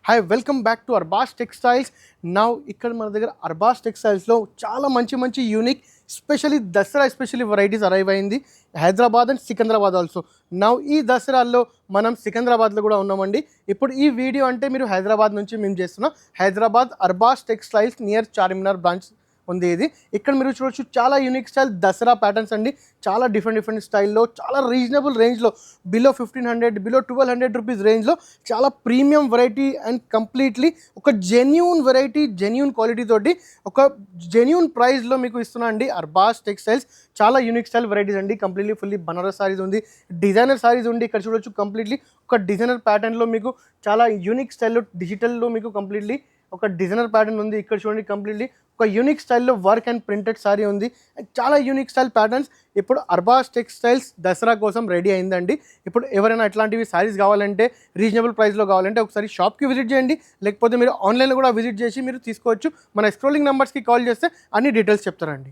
Hi welcome back to Arbaz textiles. Now ఇక్కడ మన దగ్గర అర్బాస్ టెక్స్టైల్స్లో చాలా మంచి మంచి unique specially Dasara specially varieties arrive అయింది Hyderabad and Secunderabad also. Now ఈ దసరాల్లో మనం సికింద్రాబాద్లో కూడా ఉన్నామండి. ఇప్పుడు ఈ వీడియో అంటే మీరు హైదరాబాద్ నుంచి మేము చేస్తున్నాం. Hyderabad Arbaz textiles near Charminar branch ఉంది ఇది. ఇక్కడ మీరు చూడొచ్చు చాలా యూనిక్ స్టైల్ దసరా ప్యాటర్న్స్ అండి. చాలా డిఫరెంట్ స్టైల్లో చాలా రీజనబుల్ రేంజ్లో బిలో 1500 బిలో 1200 రూపీస్ రేంజ్లో చాలా ప్రీమియం వెరైటీ అండ్ కంప్లీట్లీ ఒక జెన్యూన్ వెరైటీ జెన్యూన్ క్వాలిటీ తోటి ఒక జెన్యూన్ ప్రైస్లో మీకు ఇస్తున్నా అండి అర్బాస్ టెక్స్టైల్స్. చాలా యూనిక్ స్టైల్ వెరైటీస్ అండి. కంప్లీట్లీ ఫుల్లీ బనారస్ సారీస్ ఉంది, డిజైనర్ సారీస్ ఉంది. ఇక్కడ చూడొచ్చు కంప్లీట్లీ ఒక డిజైనర్ ప్యాటర్న్లో మీకు చాలా యూనిక్ స్టైల్లో డిజిటల్లో మీకు కంప్లీట్లీ ఒక డిజైనర్ ప్యాటర్న్ ఉంది. ఇక్కడ చూడండి కంప్లీట్లీ ఒక యూనిక్ స్టైల్లో వర్క్ అండ్ ప్రింటెడ్ సారీ ఉంది. చాలా యూనిక్ స్టైల్ ప్యాటర్న్స్ ఇప్పుడు అర్బాస్ టెక్స్టైల్స్ దసరా కోసం రెడీ అయిందండి. ఇప్పుడు ఎవరైనా ఇట్లాంటివి సారీస్ కావాలంటే రీజనబుల్ ప్రైస్లో కావాలంటే ఒకసారి షాప్కి విజిట్ చేయండి, లేకపోతే మీరు ఆన్లైన్లో కూడా విజిట్ చేసి మీరు తీసుకోవచ్చు. మన స్క్రోలింగ్ నెంబర్స్కి కాల్ చేస్తే అన్ని డీటెయిల్స్ చెప్తారండి.